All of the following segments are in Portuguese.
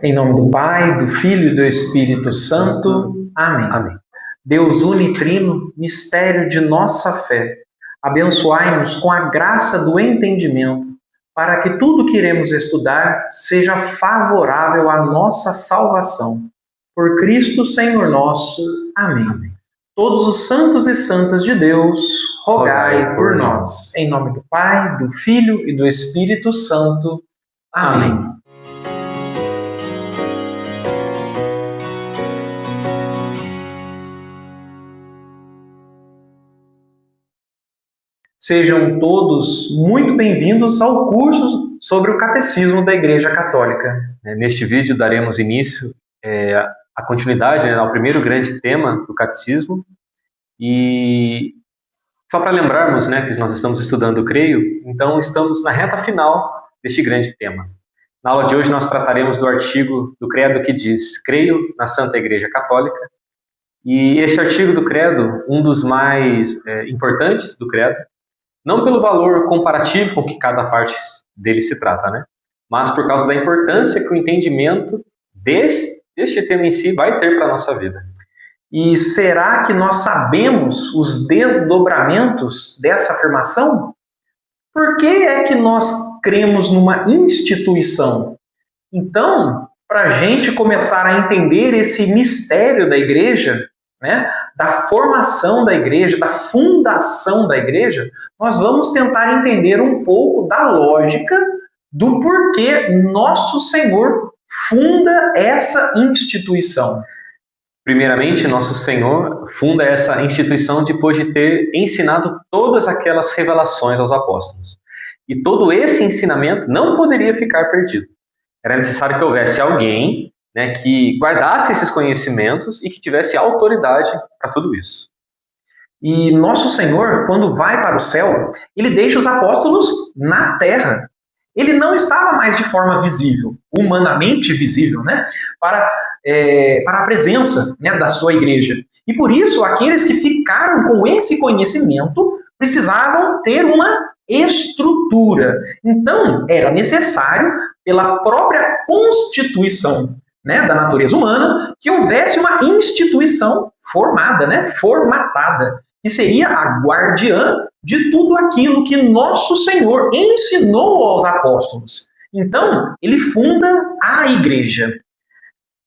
Em nome do Pai, do Filho e do Espírito Santo. Amém. Amém. Deus unitrino, mistério de nossa fé, abençoai-nos com a graça do entendimento, para que tudo que iremos estudar seja favorável à nossa salvação. Por Cristo Senhor nosso. Amém. Todos os santos e santas de Deus, rogai por nós. Em nome do Pai, do Filho e do Espírito Santo. Amém. Sejam todos muito bem-vindos ao curso sobre o Catecismo da Igreja Católica. Neste vídeo daremos início à continuidade, ao primeiro grande tema do Catecismo. E só para lembrarmos que nós estamos estudando o Creio, então estamos na reta final deste grande tema. Na aula de hoje nós trataremos do artigo do Credo que diz: Creio na Santa Igreja Católica. E este artigo do Credo, um dos mais importantes do Credo, não pelo valor comparativo com que cada parte dele se trata, mas por causa da importância que o entendimento deste tema em si vai ter para a nossa vida. E será que nós sabemos os desdobramentos dessa afirmação? Por que é que nós cremos numa instituição? Então, para a gente começar a entender esse mistério da Igreja, da formação da Igreja, da fundação da Igreja, nós vamos tentar entender um pouco da lógica do porquê Nosso Senhor funda essa instituição. Primeiramente, Nosso Senhor funda essa instituição depois de ter ensinado todas aquelas revelações aos apóstolos. E todo esse ensinamento não poderia ficar perdido. Era necessário que houvesse alguém que guardasse esses conhecimentos e que tivesse autoridade para tudo isso. E Nosso Senhor, quando vai para o céu, ele deixa os apóstolos na terra. Ele não estava mais de forma visível, humanamente visível, para a presença da sua igreja. E por isso, aqueles que ficaram com esse conhecimento precisavam ter uma estrutura. Então, era necessário, pela própria constituição da natureza humana, que houvesse uma instituição formada, formatada, que seria a guardiã de tudo aquilo que Nosso Senhor ensinou aos apóstolos. Então, ele funda a Igreja.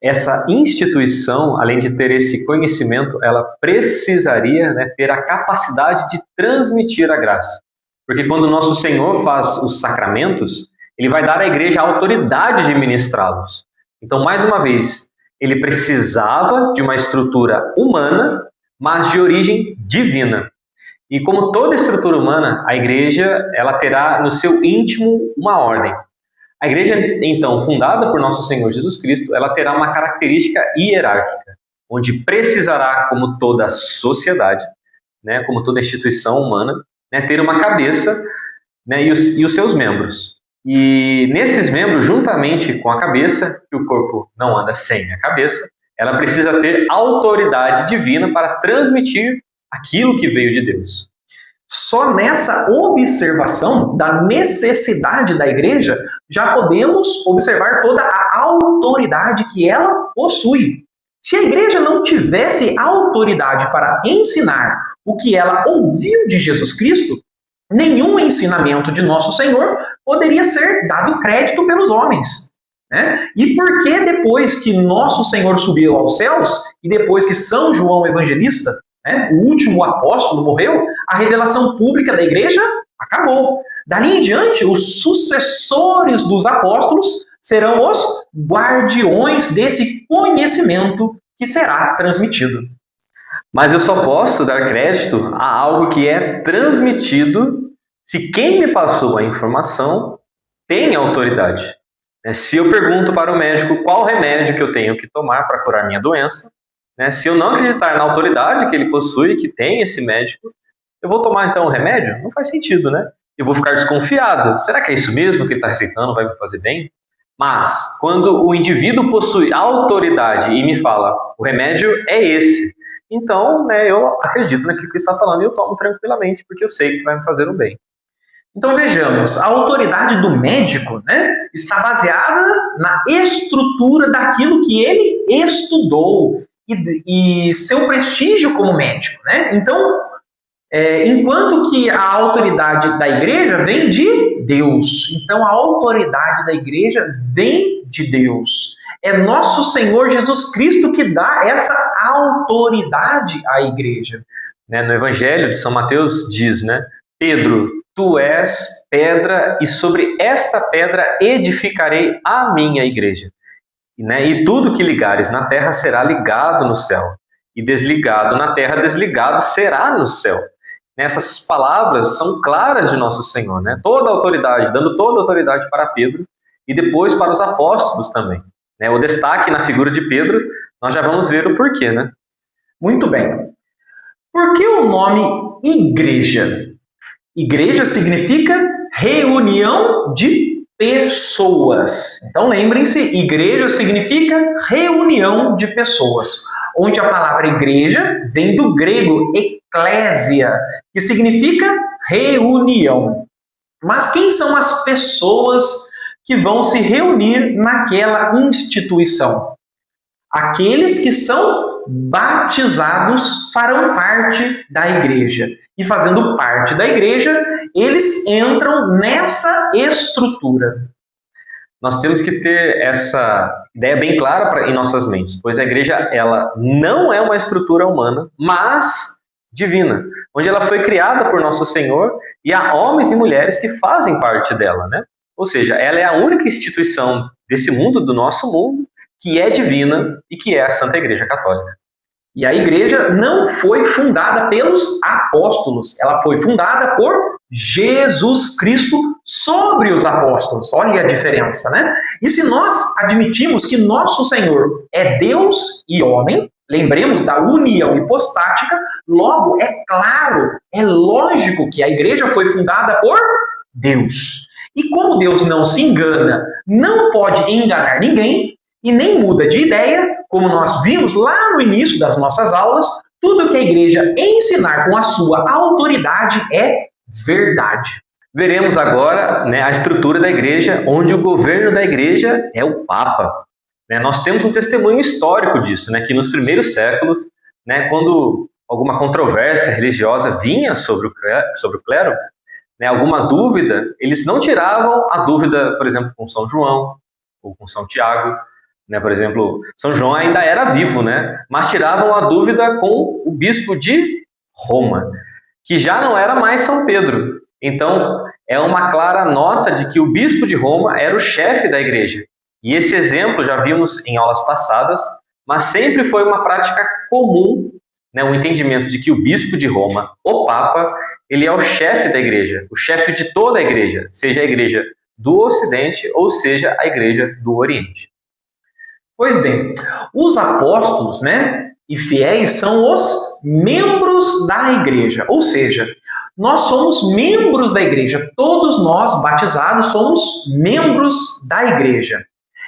Essa instituição, além de ter esse conhecimento, ela precisaria ter a capacidade de transmitir a graça. Porque quando Nosso Senhor faz os sacramentos, ele vai dar à Igreja a autoridade de ministrá-los. Então, mais uma vez, ele precisava de uma estrutura humana, mas de origem divina. E como toda estrutura humana, a Igreja ela terá no seu íntimo uma ordem. A Igreja, então, fundada por Nosso Senhor Jesus Cristo, ela terá uma característica hierárquica, onde precisará, como toda sociedade, como toda instituição humana, ter uma cabeça e os seus membros. E nesses membros, juntamente com a cabeça, que o corpo não anda sem a cabeça, ela precisa ter autoridade divina para transmitir aquilo que veio de Deus. Só nessa observação da necessidade da Igreja, já podemos observar toda a autoridade que ela possui. Se a Igreja não tivesse autoridade para ensinar o que ela ouviu de Jesus Cristo, nenhum ensinamento de Nosso Senhor poderia ser dado crédito pelos homens. E por que depois que Nosso Senhor subiu aos céus, e depois que São João Evangelista, o último apóstolo, morreu, a revelação pública da Igreja acabou. Dali em diante, os sucessores dos apóstolos serão os guardiões desse conhecimento que será transmitido. Mas eu só posso dar crédito a algo que é transmitido se quem me passou a informação tem autoridade. Se eu pergunto para o médico qual remédio que eu tenho que tomar para curar minha doença, se eu não acreditar na autoridade que ele possui, que tem esse médico, eu vou tomar então o remédio? Não faz sentido, Eu vou ficar desconfiado. Será que é isso mesmo que ele está receitando? Vai me fazer bem? Mas, quando o indivíduo possui autoridade e me fala, o remédio é esse, então, eu acredito naquilo que ele está falando e eu tomo tranquilamente, porque eu sei que vai me fazer um bem. Então vejamos, a autoridade do médico, né, está baseada na estrutura daquilo que ele estudou e seu prestígio como médico, né? Então, enquanto que a autoridade da igreja vem de Deus. Então a autoridade da igreja vem de Deus. É nosso Senhor Jesus Cristo que dá essa autoridade à igreja. No Evangelho de São Mateus diz, né? Pedro, tu és pedra e sobre esta pedra edificarei a minha igreja. E tudo que ligares na terra será ligado no céu. E desligado na terra, desligado será no céu. Essas palavras são claras de nosso Senhor, né? Toda a autoridade, dando toda a autoridade para Pedro e depois para os apóstolos também. O destaque na figura de Pedro, nós já vamos ver o porquê, né? Muito bem. Por que o nome igreja? Igreja significa reunião de pessoas. Então lembrem-se, igreja significa reunião de pessoas. Onde a palavra igreja vem do grego eclésia, que significa reunião. Mas quem são as pessoas que vão se reunir naquela instituição? Aqueles que são batizados farão parte da igreja. E fazendo parte da igreja, eles entram nessa estrutura. Nós temos que ter essa ideia bem clara em nossas mentes, pois a igreja ela não é uma estrutura humana, mas divina, onde ela foi criada por nosso Senhor e há homens e mulheres que fazem parte dela, né? Ou seja, ela é a única instituição desse mundo, do nosso mundo, que é divina e que é a Santa Igreja Católica. E a igreja não foi fundada pelos apóstolos, ela foi fundada por Jesus Cristo sobre os apóstolos. Olha a diferença, né? E se nós admitimos que nosso Senhor é Deus e homem, lembremos da união hipostática, logo é claro, é lógico que a igreja foi fundada por Deus. E como Deus não se engana, não pode enganar ninguém e nem muda de ideia, como nós vimos lá no início das nossas aulas, tudo que a igreja ensinar com a sua autoridade é verdade. Veremos agora a estrutura da igreja, onde o governo da igreja é o Papa. Nós temos um testemunho histórico disso, que nos primeiros séculos, quando alguma controvérsia religiosa vinha sobre o clero, alguma dúvida, eles não tiravam a dúvida, por exemplo, com São João ou com São Tiago. Por exemplo, São João ainda era vivo, mas tiravam a dúvida com o bispo de Roma, que já não era mais São Pedro. Então, é uma clara nota de que o bispo de Roma era o chefe da igreja. E esse exemplo já vimos em aulas passadas, mas sempre foi uma prática comum, o entendimento de que o bispo de Roma, o Papa, ele é o chefe da igreja, o chefe de toda a igreja, seja a igreja do Ocidente ou seja a igreja do Oriente. Pois bem, os apóstolos, e fiéis são os membros da igreja, ou seja, nós somos membros da igreja, todos nós batizados somos membros da igreja.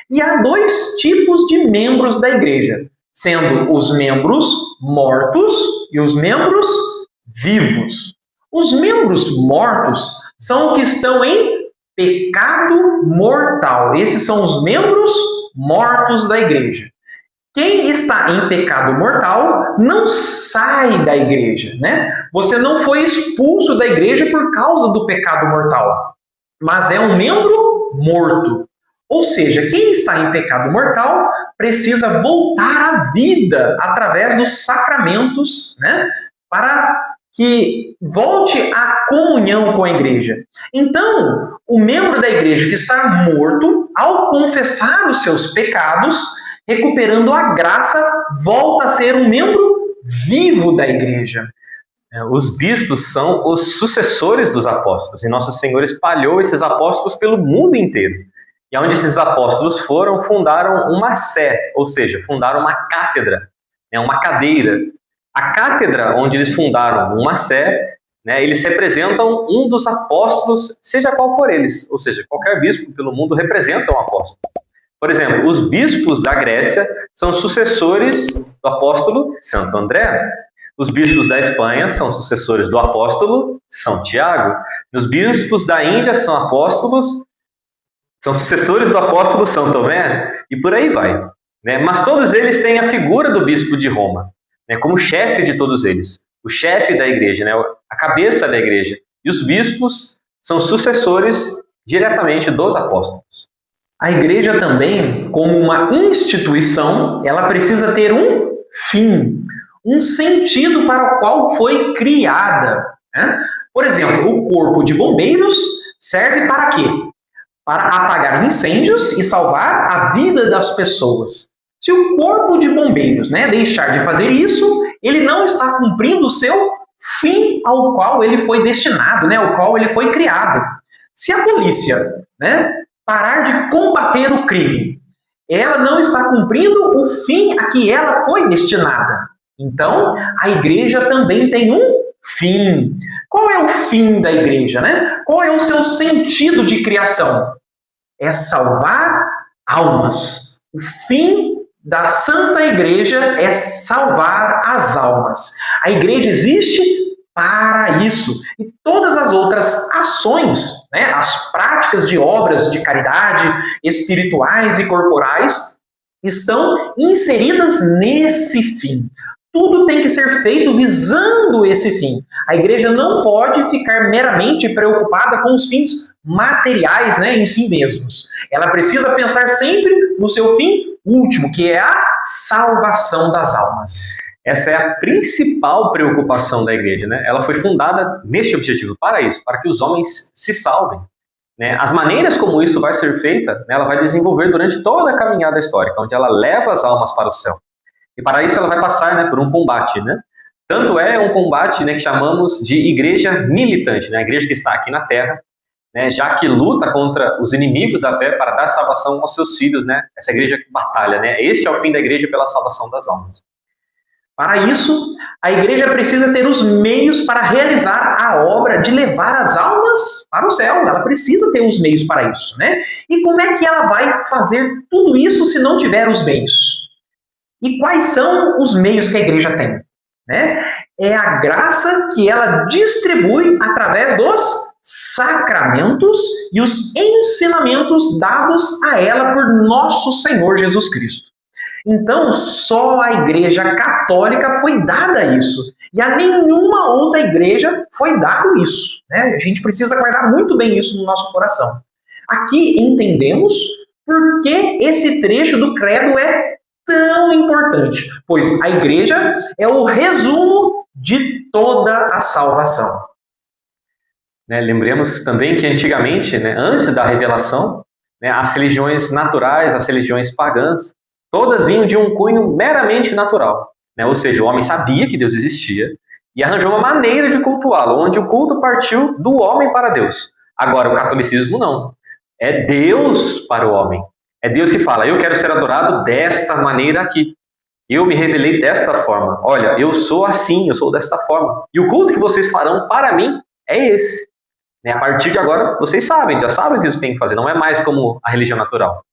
E há dois tipos de membros da igreja, sendo os membros mortos e os membros vivos. Os membros mortos são os que estão em pecado mortal. Esses são os membros mortos da igreja. Quem está em pecado mortal não sai da igreja, Você não foi expulso da igreja por causa do pecado mortal, mas é um membro morto. Ou seja, quem está em pecado mortal precisa voltar à vida através dos sacramentos, para que volte à comunhão com a igreja. Então, o membro da igreja que está morto, ao confessar os seus pecados, recuperando a graça, volta a ser um membro vivo da igreja. Os bispos são os sucessores dos apóstolos, e Nosso Senhor espalhou esses apóstolos pelo mundo inteiro. E onde esses apóstolos foram, fundaram uma sé, ou seja, fundaram uma cátedra, uma cadeira. A cátedra onde eles fundaram uma sé, eles representam um dos apóstolos, seja qual for eles, ou seja, qualquer bispo pelo mundo representa um apóstolo. Por exemplo, os bispos da Grécia são sucessores do apóstolo Santo André. Os bispos da Espanha são sucessores do apóstolo São Tiago. Os bispos da Índia são sucessores do apóstolo São Tomé, e por aí vai. Né? Mas todos eles têm a figura do bispo de Roma, né, como chefe de todos eles, o chefe da igreja, né, a cabeça da igreja. E os bispos são sucessores diretamente dos apóstolos. A igreja também, como uma instituição, ela precisa ter um fim, um sentido para o qual foi criada. Né? Por exemplo, o corpo de bombeiros serve para quê? Para apagar incêndios e salvar a vida das pessoas. Se o corpo de bombeiros, né, deixar de fazer isso, ele não está cumprindo o seu fim ao qual ele foi destinado, né, ao qual ele foi criado. Se a polícia, né, parar de combater o crime, ela não está cumprindo o fim a que ela foi destinada. Então, a igreja também tem um fim. Qual é o fim da igreja, né? Qual é o seu sentido de criação? É salvar almas. O fim da Santa Igreja é salvar as almas. A igreja existe para isso. E todas as outras ações, né, as práticas de obras de caridade, espirituais e corporais, estão inseridas nesse fim. Tudo tem que ser feito visando esse fim. A igreja não pode ficar meramente preocupada com os fins materiais, né, em si mesmos. Ela precisa pensar sempre no seu fim último, que é a salvação das almas. Essa é a principal preocupação da igreja, né? Ela foi fundada neste objetivo, para isso, para que os homens se salvem. Né? As maneiras como isso vai ser feita, né, ela vai desenvolver durante toda a caminhada histórica, onde ela leva as almas para o céu. E para isso ela vai passar, né, por um combate. Né? Tanto é um combate, né, que chamamos de igreja militante, né? A igreja que está aqui na terra, né, já que luta contra os inimigos da fé para dar salvação aos seus filhos. Né? Essa igreja que batalha. Né? Este é o fim da igreja pela salvação das almas. Para isso, a igreja precisa ter os meios para realizar a obra de levar as almas para o céu. Ela precisa ter os meios para isso, né? E como é que ela vai fazer tudo isso se não tiver os meios? E quais são os meios que a igreja tem? Né? É a graça que ela distribui através dos sacramentos e os ensinamentos dados a ela por nosso Senhor Jesus Cristo. Então, só a Igreja Católica foi dada isso. E a nenhuma outra igreja foi dado isso. Né? A gente precisa guardar muito bem isso no nosso coração. Aqui entendemos por que esse trecho do credo é tão importante. Pois a igreja é o resumo de toda a salvação. Né, lembremos também que antigamente, né, antes da revelação, né, as religiões naturais, as religiões pagãs, todas vinham de um cunho meramente natural. Né? Ou seja, o homem sabia que Deus existia e arranjou uma maneira de cultuá-lo, onde o culto partiu do homem para Deus. Agora, o catolicismo não. É Deus para o homem. É Deus que fala, eu quero ser adorado desta maneira aqui. Eu me revelei desta forma. Olha, eu sou assim, eu sou desta forma. E o culto que vocês farão para mim é esse. Né? A partir de agora, vocês sabem, já sabem o que vocês têm que fazer. Não é mais como a religião natural.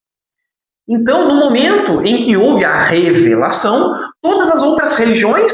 Então, no momento em que houve a revelação, todas as outras religiões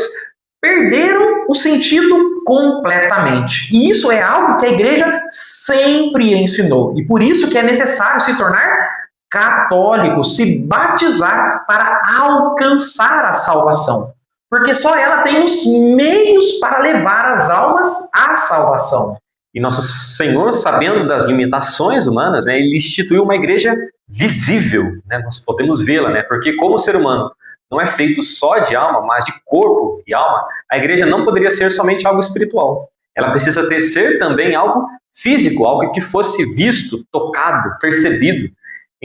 perderam o sentido completamente. E isso é algo que a igreja sempre ensinou. E por isso que é necessário se tornar católico, se batizar para alcançar a salvação. Porque só ela tem os meios para levar as almas à salvação. E nosso Senhor, sabendo das limitações humanas, né, ele instituiu uma igreja visível, né, nós podemos vê-la, né, porque como o ser humano não é feito só de alma, mas de corpo e alma, a igreja não poderia ser somente algo espiritual. Ela precisa ser também algo físico, algo que fosse visto, tocado, percebido.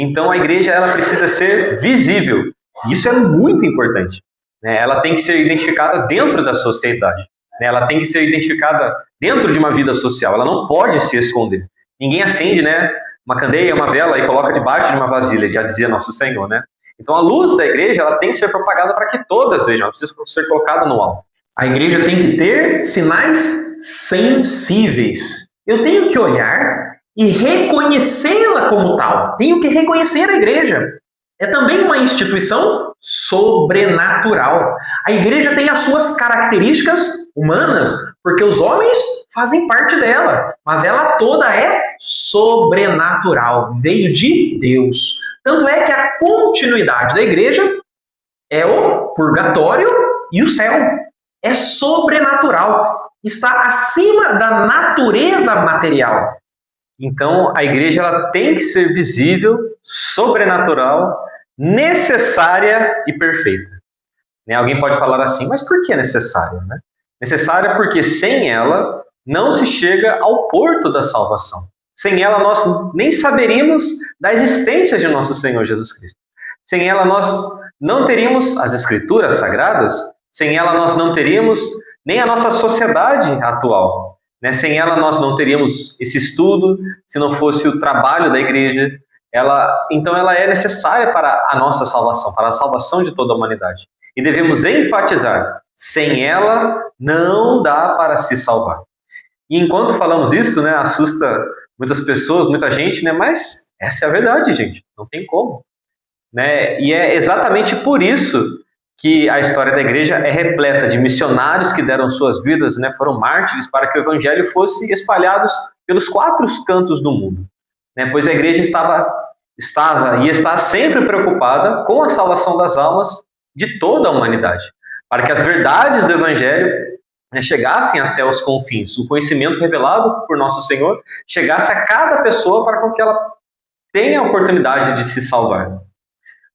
Então a igreja ela precisa ser visível. Isso é muito importante. Né? Ela tem que ser identificada dentro da sociedade. Né? Ela tem que ser identificada dentro de uma vida social. Ela não pode se esconder. Ninguém acende, né, uma candeia, uma vela e coloca debaixo de uma vasilha, já dizia nosso Senhor. Né? Então a luz da igreja ela tem que ser propagada para que todas vejam. Ela precisa ser colocada no alto. A igreja tem que ter sinais sensíveis. Eu tenho que olhar e reconhecê-la como tal. Tenho que reconhecer a igreja. é também uma instituição sobrenatural. A igreja tem as suas características humanas, porque os homens fazem parte dela, mas ela toda é sobrenatural, veio de Deus. Tanto é que a continuidade da igreja é o purgatório e o céu. É sobrenatural, está acima da natureza material. Então, a igreja ela tem que ser visível, sobrenatural, necessária e perfeita. Alguém pode falar assim, mas por que necessária? Necessária porque sem ela não se chega ao porto da salvação. Sem ela nós nem saberíamos da existência de nosso Senhor Jesus Cristo. Sem ela nós não teríamos as Escrituras Sagradas, sem ela nós não teríamos nem a nossa sociedade atual. Sem ela nós não teríamos esse estudo, se não fosse o trabalho da igreja. Então ela é necessária para a nossa salvação, para a salvação de toda a humanidade. E devemos enfatizar, sem ela não dá para se salvar. E enquanto falamos isso, assusta muitas pessoas, muita gente, mas essa é a verdade, gente, não tem como. E é exatamente por isso que a história da igreja é repleta de missionários que deram suas vidas, foram mártires para que o evangelho fosse espalhado pelos 4 cantos do mundo. Pois a igreja estava e está sempre preocupada com a salvação das almas de toda a humanidade, para que as verdades do evangelho chegassem até os confins, o conhecimento revelado por nosso Senhor chegasse a cada pessoa para que ela tenha a oportunidade de se salvar.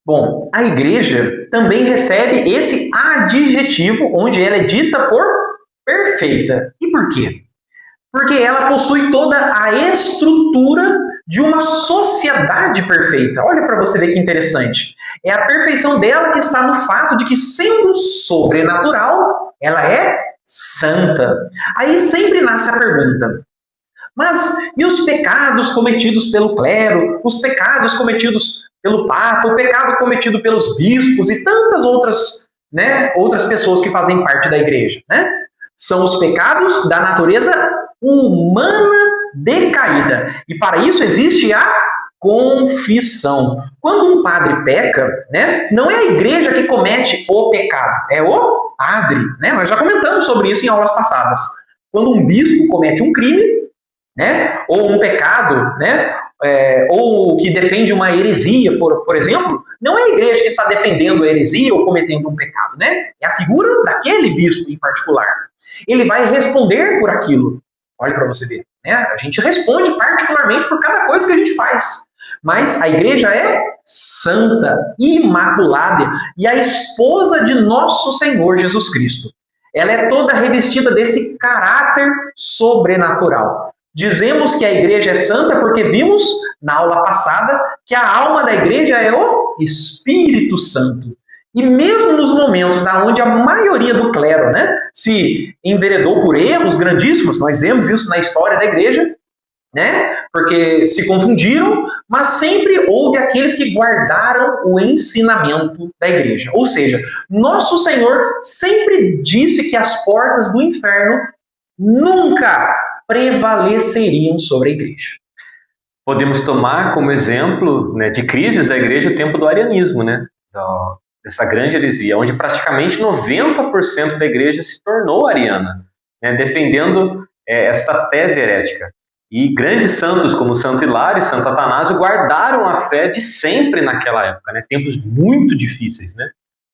Bom, a igreja também recebe esse adjetivo onde ela é dita por perfeita. E por quê? Porque ela possui toda a estrutura de uma sociedade perfeita. Olha para você ver que interessante. É a perfeição dela que está no fato de que, sendo sobrenatural, ela é santa. Aí sempre nasce a pergunta: mas e os pecados cometidos pelo clero, os pecados cometidos pelo Papa, o pecado cometido pelos bispos e tantas outras pessoas que fazem parte da igreja? São os pecados da natureza humana decaída. E para isso existe a confissão. Quando um padre peca, não é a igreja que comete o pecado, é o padre. Nós já comentamos sobre isso em aulas passadas. Quando um bispo comete um crime, ou um pecado, ou que defende uma heresia, por exemplo, não é a igreja que está defendendo a heresia ou cometendo um pecado, é a figura daquele bispo em particular. Ele vai responder por aquilo. Olha para você ver, a gente responde particularmente por cada coisa que a gente faz. Mas a igreja é santa, imaculada e a esposa de nosso Senhor Jesus Cristo. Ela é toda revestida desse caráter sobrenatural. Dizemos que a igreja é santa porque vimos na aula passada que a alma da igreja é o Espírito Santo. E mesmo nos momentos onde a maioria do clero se enveredou por erros grandíssimos, nós vemos isso na história da igreja, porque se confundiram, mas sempre houve aqueles que guardaram o ensinamento da igreja. Ou seja, nosso Senhor sempre disse que as portas do inferno nunca prevaleceriam sobre a igreja. Podemos tomar como exemplo de crises da igreja o tempo do arianismo, dessa grande heresia, onde praticamente 90% da igreja se tornou ariana, defendendo esta tese herética. E grandes santos como Santo Hilário e Santo Atanásio guardaram a fé de sempre naquela época, tempos muito difíceis,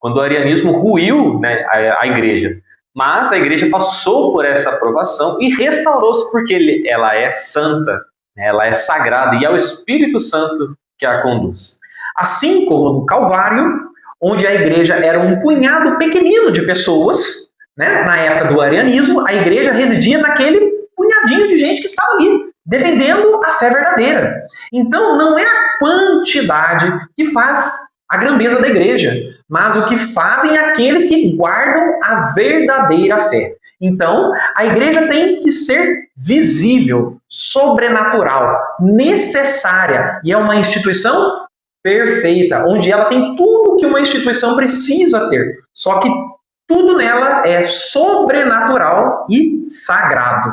quando o arianismo ruiu a igreja. Mas a igreja passou por essa aprovação e restaurou-se porque ela é santa, ela é sagrada e é o Espírito Santo que a conduz. Assim como no Calvário, onde a igreja era um punhado pequenino de pessoas, na época do arianismo, a igreja residia naquele punhadinho de gente que estava ali, defendendo a fé verdadeira. Então não é a quantidade que faz a grandeza da igreja, mas o que fazem aqueles que guardam a verdadeira fé. Então, a igreja tem que ser visível, sobrenatural, necessária, e é uma instituição perfeita, onde ela tem tudo que uma instituição precisa ter, só que tudo nela é sobrenatural e sagrado.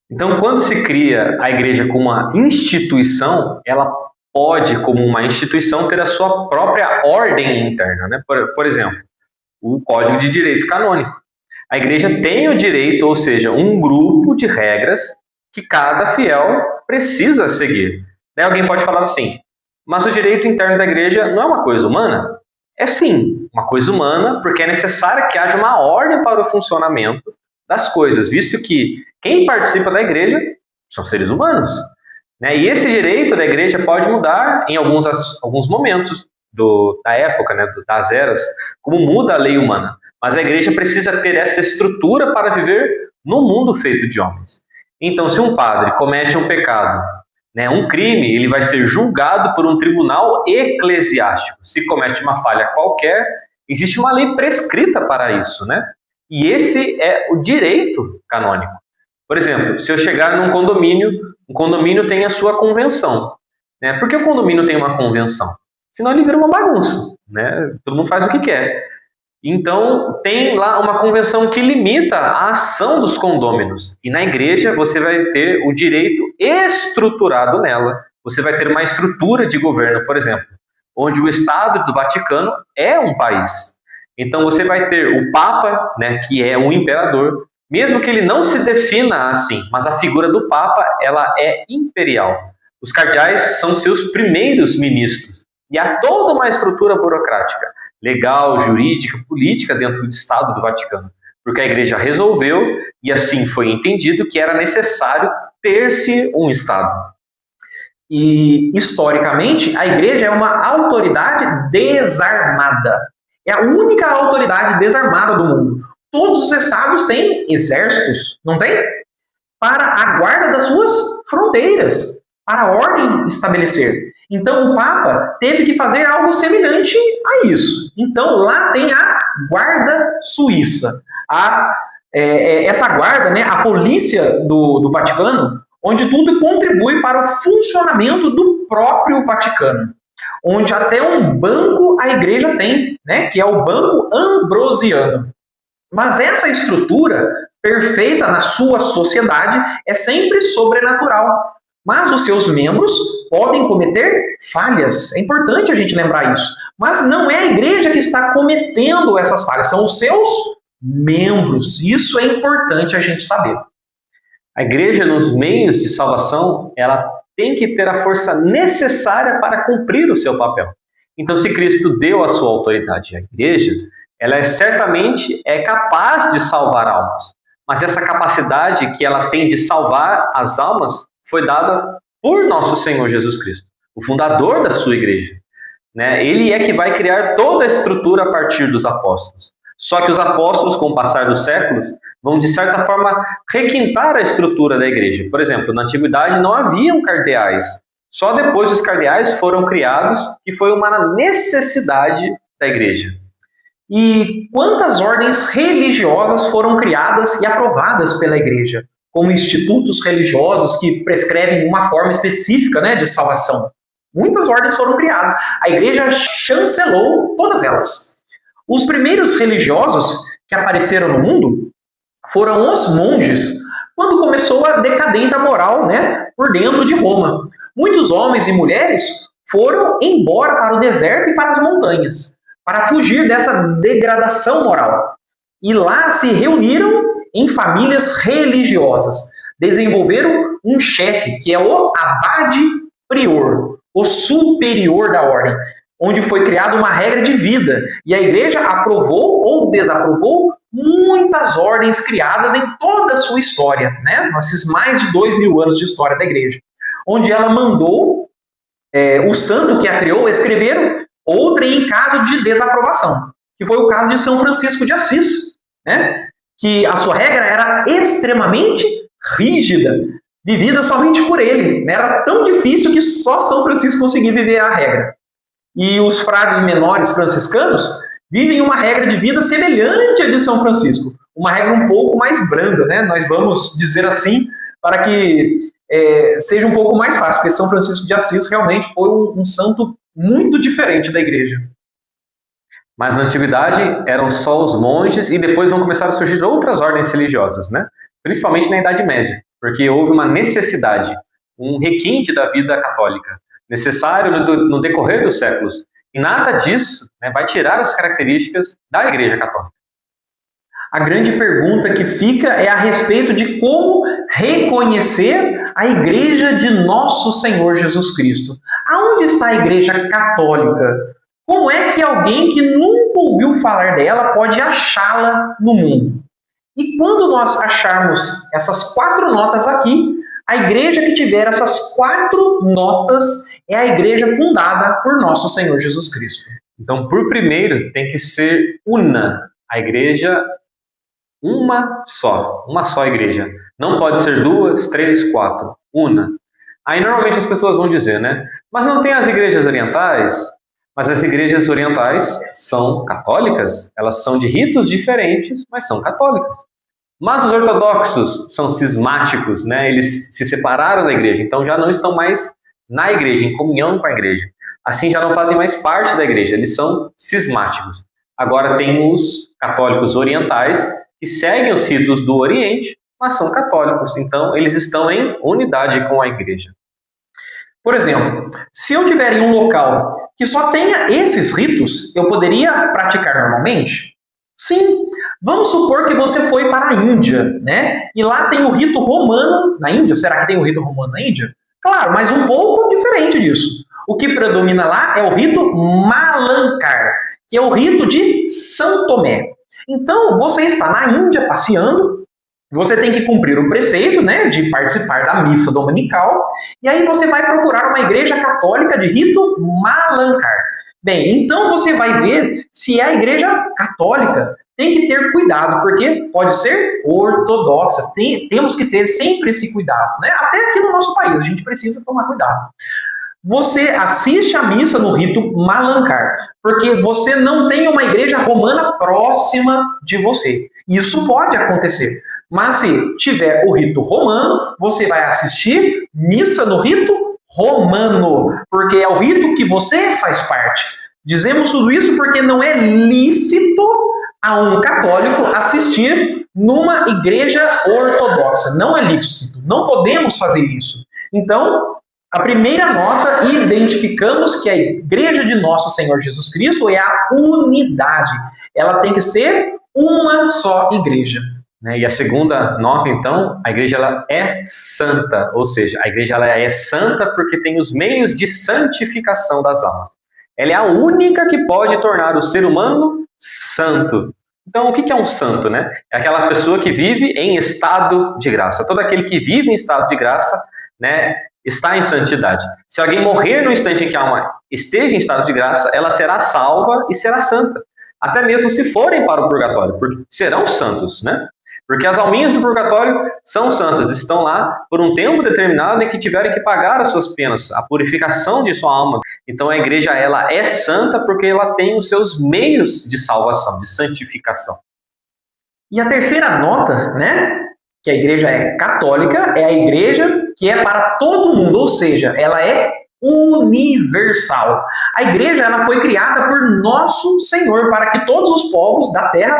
Então, quando se cria a igreja como uma instituição, ela pode, como uma instituição, ter a sua própria ordem interna, né? Por exemplo, o Código de Direito Canônico. A igreja tem o direito, ou seja, um grupo de regras que cada fiel precisa seguir. Daí alguém pode falar assim, mas o direito interno da igreja não é uma coisa humana? É sim, uma coisa humana, porque é necessário que haja uma ordem para o funcionamento das coisas, visto que quem participa da igreja são seres humanos. Né? E esse direito da igreja pode mudar em alguns momentos da época, né, das eras, como muda a lei humana. Mas a igreja precisa ter essa estrutura para viver no mundo feito de homens. Então, se um padre comete um pecado, né, um crime, ele vai ser julgado por um tribunal eclesiástico. Se comete uma falha qualquer, existe uma lei prescrita para isso, né? E esse é o direito canônico. Por exemplo, se eu chegar num condomínio, o condomínio tem a sua convenção. Né? Por que o condomínio tem uma convenção? Senão ele vira uma bagunça. Né? Todo mundo faz o que quer. Então, tem lá uma convenção que limita a ação dos condôminos. E na igreja você vai ter o direito estruturado nela. Você vai ter uma estrutura de governo, por exemplo, onde o Estado do Vaticano é um país. Então você vai ter o Papa, né, que é o imperador, mesmo que ele não se defina assim, mas a figura do Papa, ela é imperial. Os cardeais são seus primeiros ministros. E há toda uma estrutura burocrática, legal, jurídica, política dentro do Estado do Vaticano. Porque a igreja resolveu, e assim foi entendido, que era necessário ter-se um Estado. E, historicamente, a igreja é uma autoridade desarmada. É a única autoridade desarmada do mundo. Todos os estados têm exércitos, não tem? Para a guarda das suas fronteiras, para a ordem estabelecer. Então o Papa teve que fazer algo semelhante a isso. Então lá tem a guarda suíça. Essa guarda, né, a polícia do Vaticano, onde tudo contribui para o funcionamento do próprio Vaticano. Onde até um banco a igreja tem, né, que é o Banco Ambrosiano. Mas essa estrutura perfeita na sua sociedade é sempre sobrenatural. Mas os seus membros podem cometer falhas. É importante a gente lembrar isso. Mas não é a igreja que está cometendo essas falhas, são os seus membros. Isso é importante a gente saber. A igreja, nos meios de salvação, ela tem que ter a força necessária para cumprir o seu papel. Então, se Cristo deu a sua autoridade à igreja, ela certamente é capaz de salvar almas. Mas essa capacidade que ela tem de salvar as almas foi dada por nosso Senhor Jesus Cristo, o fundador da sua igreja. Né? Ele é que vai criar toda a estrutura a partir dos apóstolos. Só que os apóstolos, com o passar dos séculos, vão, de certa forma, requintar a estrutura da igreja. Por exemplo, na antiguidade não haviam cardeais. Só depois os cardeais foram criados, que foi uma necessidade da igreja. E quantas ordens religiosas foram criadas e aprovadas pela igreja, como institutos religiosos que prescrevem uma forma específica, né, de salvação? Muitas ordens foram criadas. A igreja chancelou todas elas. Os primeiros religiosos que apareceram no mundo foram os monges, quando começou a decadência moral, né, por dentro de Roma. Muitos homens e mulheres foram embora para o deserto e para as montanhas, para fugir dessa degradação moral. E lá se reuniram em famílias religiosas. Desenvolveram um chefe, que é o abade prior, o superior da ordem, onde foi criada uma regra de vida. E a igreja aprovou ou desaprovou muitas ordens criadas em toda a sua história, né? Nesses mais de 2000 anos de história da igreja. Onde ela mandou o santo que a criou escrever outra em caso de desaprovação, que foi o caso de São Francisco de Assis, né? Que a sua regra era extremamente rígida, vivida somente por ele. Né? Era tão difícil que só São Francisco conseguia viver a regra. E os frades menores franciscanos vivem uma regra de vida semelhante à de São Francisco, uma regra um pouco mais branda, né? Nós vamos dizer assim, para que seja um pouco mais fácil, porque São Francisco de Assis realmente foi um santo muito diferente da igreja. Mas na antiguidade eram só os monges e depois vão começar a surgir outras ordens religiosas, né? Principalmente na Idade Média, porque houve uma necessidade, um requinte da vida católica. necessário no decorrer dos séculos. E nada disso, né, vai tirar as características da Igreja Católica. A grande pergunta que fica é a respeito de como reconhecer a Igreja de Nosso Senhor Jesus Cristo. Aonde está a Igreja Católica? Como é que alguém que nunca ouviu falar dela pode achá-la no mundo? E quando nós acharmos essas 4 notas aqui, a igreja que tiver essas 4 notas é a igreja fundada por Nosso Senhor Jesus Cristo. Então, por primeiro, tem que ser una. A igreja, uma só igreja. Não pode ser 2, 3, 4. Una. Aí, normalmente, as pessoas vão dizer, né? Mas não tem as igrejas orientais? Mas as igrejas orientais são católicas. Elas são de ritos diferentes, mas são católicas. Mas os ortodoxos são cismáticos, né? Eles se separaram da igreja, então já não estão mais na igreja, em comunhão com a igreja. Assim já não fazem mais parte da igreja, eles são cismáticos. Agora tem os católicos orientais, que seguem os ritos do Oriente, mas são católicos, então eles estão em unidade com a igreja. Por exemplo, se eu tiver em um local que só tenha esses ritos, eu poderia praticar normalmente? Sim. Vamos supor que você foi para a Índia, né? E lá tem o rito romano na Índia. Será que tem o rito romano na Índia? Claro, mas um pouco diferente disso. O que predomina lá é o rito Malankar, que é o rito de São Tomé. Então, você está na Índia passeando, você tem que cumprir o preceito, né, de participar da missa dominical, e aí você vai procurar uma igreja católica de rito Malankar. Bem, então você vai ver se é a igreja católica. Tem que ter cuidado, porque pode ser ortodoxa. Temos que ter sempre esse cuidado, né? Até aqui no nosso país, a gente precisa tomar cuidado. Você assiste a missa no rito Malankar, porque você não tem uma igreja romana próxima de você. Isso pode acontecer. Mas se tiver o rito romano, você vai assistir missa no rito romano, porque é o rito que você faz parte. Dizemos tudo isso porque não é lícito a um católico assistir numa igreja ortodoxa. Não é lícito, não podemos fazer isso. Então, a primeira nota, identificamos que a igreja de Nosso Senhor Jesus Cristo é a unidade. Ela tem que ser uma só igreja. E a segunda nota, então, a igreja ela é santa, ou seja, a igreja ela é santa porque tem os meios de santificação das almas. Ela é a única que pode tornar o ser humano santo. Então, o que é um santo, né? É aquela pessoa que vive em estado de graça. Todo aquele que vive em estado de graça, né, está em santidade. Se alguém morrer no instante em que a alma esteja em estado de graça, ela será salva e será santa. Até mesmo se forem para o purgatório, porque serão santos, né? Porque as alminhas do purgatório são santas, estão lá por um tempo determinado em que tiverem que pagar as suas penas, a purificação de sua alma. Então a igreja ela é santa porque ela tem os seus meios de salvação, de santificação. E a terceira nota, né, que a igreja é católica, é a igreja que é para todo mundo, ou seja, ela é universal. A igreja ela foi criada por Nosso Senhor para que todos os povos da terra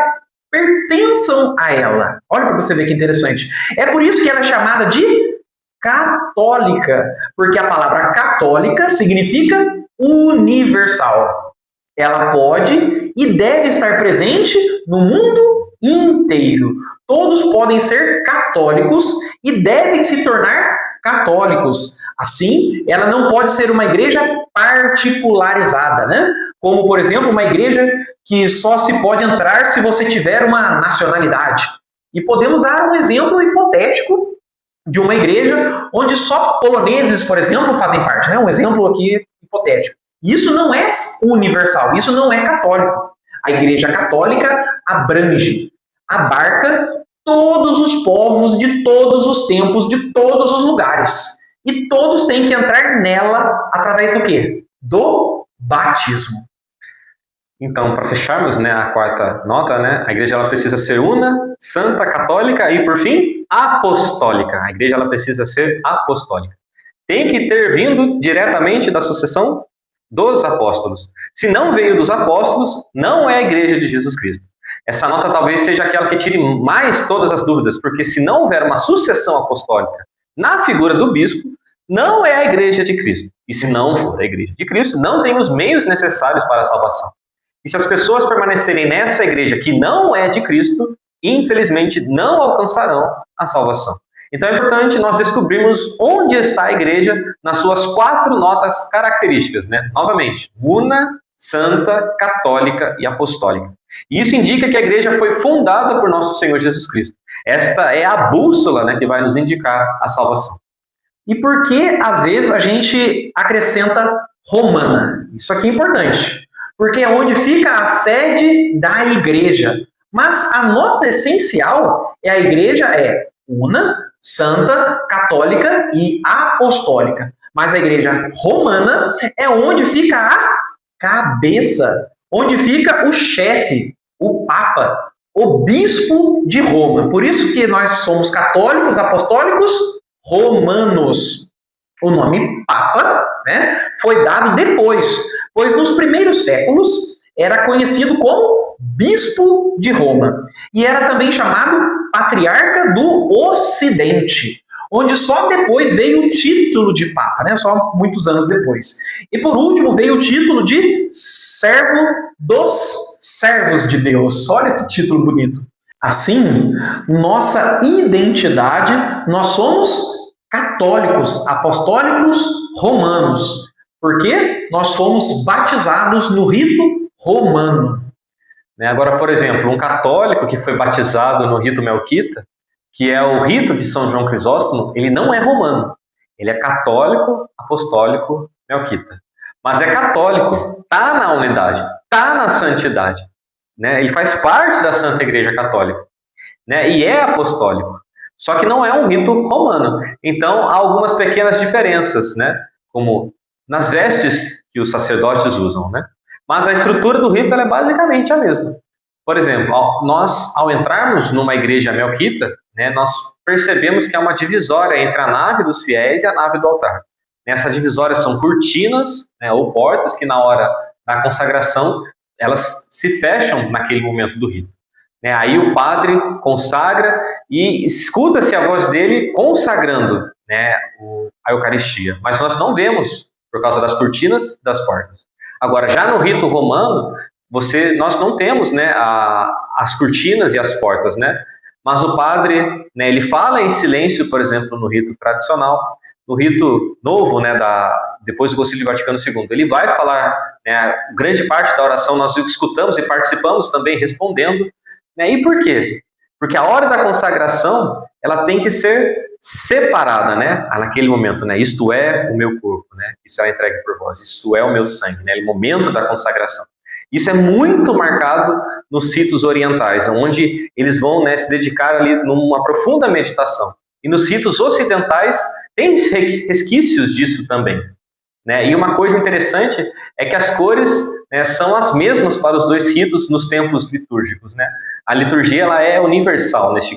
pertençam a ela. Olha para você ver que interessante. É por isso que ela é chamada de católica, porque a palavra católica significa universal. Ela pode e deve estar presente no mundo inteiro. Todos podem ser católicos e devem se tornar católicos. Assim, ela não pode ser uma igreja particularizada, né? Como, por exemplo, uma igreja que só se pode entrar se você tiver uma nacionalidade. E podemos dar um exemplo hipotético de uma igreja onde só poloneses, por exemplo, fazem parte, né? Um exemplo aqui hipotético. Isso não é universal, isso não é católico. A igreja católica abarca todos os povos de todos os tempos, de todos os lugares. E todos têm que entrar nela através do quê? Do batismo. Então, para fecharmos, né, a quarta nota, né, a igreja ela precisa ser una, santa, católica e, por fim, apostólica. A igreja ela precisa ser apostólica. Tem que ter vindo diretamente da sucessão dos apóstolos. Se não veio dos apóstolos, não é a igreja de Jesus Cristo. Essa nota talvez seja aquela que tire mais todas as dúvidas, porque se não houver uma sucessão apostólica na figura do bispo, não é a igreja de Cristo. E se não for a igreja de Cristo, não tem os meios necessários para a salvação. E se as pessoas permanecerem nessa igreja que não é de Cristo, infelizmente não alcançarão a salvação. Então é importante nós descobrirmos onde está a igreja nas suas 4 notas características, né? Novamente, una, santa, católica e apostólica. E isso indica que a igreja foi fundada por nosso Senhor Jesus Cristo. Esta é a bússola, né, que vai nos indicar a salvação. E por que, às vezes, a gente acrescenta romana? Isso aqui é importante, porque é onde fica a sede da igreja. Mas a nota essencial é a igreja é una, santa, católica e apostólica. Mas a igreja romana é onde fica a cabeça, onde fica o chefe, o papa, o bispo de Roma. Por isso que nós somos católicos, apostólicos, romanos. O nome papa, né, foi dado depois, pois nos primeiros séculos era conhecido como bispo de Roma e era também chamado patriarca do Ocidente, onde só depois veio o título de papa, né? Só muitos anos depois. E por último veio o título de servo dos servos de Deus. Olha que título bonito. Assim, nossa identidade, nós somos católicos, apostólicos, romanos, porque nós fomos batizados no rito romano. Agora, por exemplo, um católico que foi batizado no rito melquita, que é o rito de São João Crisóstomo, ele não é romano. Ele é católico, apostólico, melquita. Mas é católico, está na unidade, está na santidade. Né? Ele faz parte da Santa Igreja Católica. Né? E é apostólico. Só que não é um rito romano. Então, há algumas pequenas diferenças, né? Como nas vestes que os sacerdotes usam. Né? Mas a estrutura do rito ela é basicamente a mesma. Por exemplo, nós, ao entrarmos numa igreja melquita, né, nós percebemos que há uma divisória entre a nave dos fiéis e a nave do altar. Essas divisórias são cortinas, né, ou portas que na hora da consagração elas se fecham naquele momento do rito. Aí o padre consagra e escuta-se a voz dele consagrando, né, a Eucaristia. Mas nós não vemos por causa das cortinas das portas. Agora, já no rito romano, nós não temos, né, as cortinas e as portas, né? Mas o padre, né, ele fala em silêncio, por exemplo, no rito tradicional. No rito novo, né, depois do Concílio Vaticano II, ele vai falar, né, grande parte da oração nós escutamos e participamos também respondendo. Né? E por quê? Porque a hora da consagração ela tem que ser separada, né? Naquele momento, né? Isto é o meu corpo, né? Que será entregue por vós. Isto é o meu sangue, né? O momento da consagração. Isso é muito marcado nos ritos orientais, onde eles vão, né, se dedicar ali numa profunda meditação. E nos ritos ocidentais tem resquícios disso também. Né? E uma coisa interessante é que as cores, né, são as mesmas para os dois ritos nos tempos litúrgicos. Né? A liturgia ela é universal nesse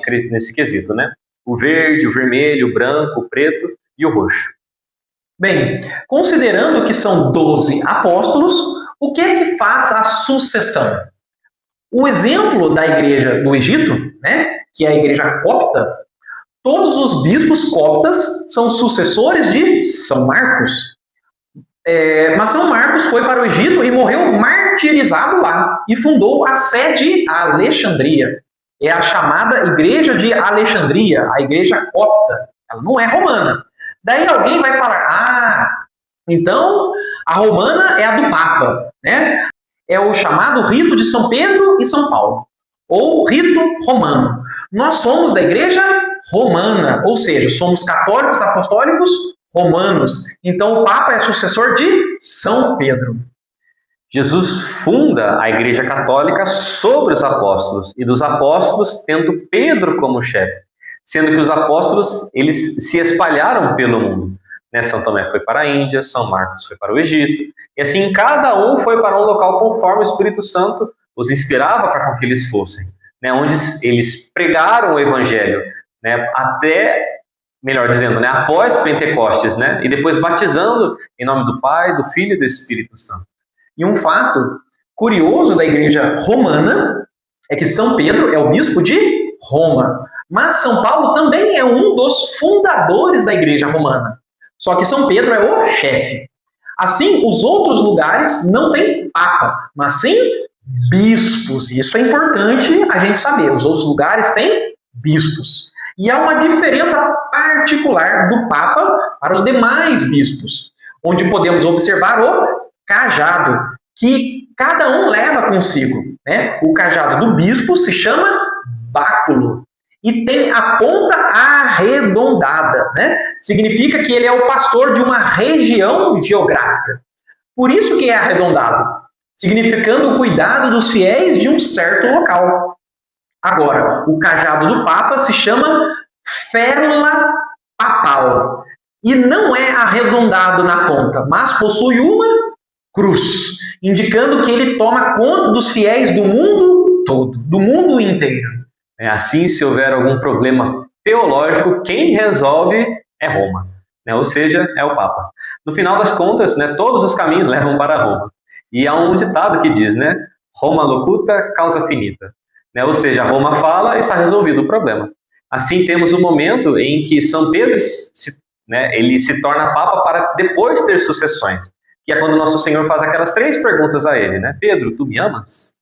quesito. Né? O verde, o vermelho, o branco, o preto e o roxo. Bem, considerando que são 12 apóstolos, o que é que faz a sucessão? O exemplo da igreja do Egito, né, que é a igreja copta, todos os bispos coptas são sucessores de São Marcos. Mas São Marcos foi para o Egito e morreu martirizado lá e fundou a sede Alexandria. É a chamada Igreja de Alexandria, a igreja copta. Ela não é romana. Daí alguém vai falar, então a romana é a do Papa, né? É o chamado rito de São Pedro e São Paulo, ou rito romano. Nós somos da igreja romana, ou seja, somos católicos apostólicos romanos. Então o Papa é sucessor de São Pedro. Jesus funda a Igreja Católica sobre os apóstolos, e dos apóstolos tendo Pedro como chefe, sendo que os apóstolos eles se espalharam pelo mundo. São Tomé foi para a Índia, São Marcos foi para o Egito, e assim cada um foi para um local conforme o Espírito Santo os inspirava para que eles fossem, onde eles pregaram o Evangelho, até, melhor dizendo, após Pentecostes, e depois batizando em nome do Pai, do Filho e do Espírito Santo. E um fato curioso da igreja romana é que São Pedro é o bispo de Roma, mas São Paulo também é um dos fundadores da igreja romana. Só que São Pedro é o chefe. Assim, os outros lugares não têm papa, mas sim bispos. Isso é importante a gente saber. Os outros lugares têm bispos. E há uma diferença particular do papa para os demais bispos, onde podemos observar o cajado, que cada um leva consigo, né? O cajado do bispo se chama báculo e tem a ponta arredondada, né? Significa que ele é o pastor de uma região geográfica. Por isso que é arredondado, significando o cuidado dos fiéis de um certo local. Agora, o cajado do Papa se chama férula papal e não é arredondado na ponta, mas possui uma cruz, indicando que ele toma conta dos fiéis do mundo todo, do mundo inteiro. Assim, se houver algum problema teológico, quem resolve é Roma, né? Ou seja, é o Papa. No final das contas, né, todos os caminhos levam para Roma. E há um ditado que diz, né, Roma locuta, causa finita. Né? Ou seja, Roma fala e está resolvido o problema. Assim, temos um momento em que São Pedro ele se torna Papa para depois ter sucessões. Que é quando Nosso Senhor faz aquelas 3 perguntas a ele, né? Pedro, tu me amas?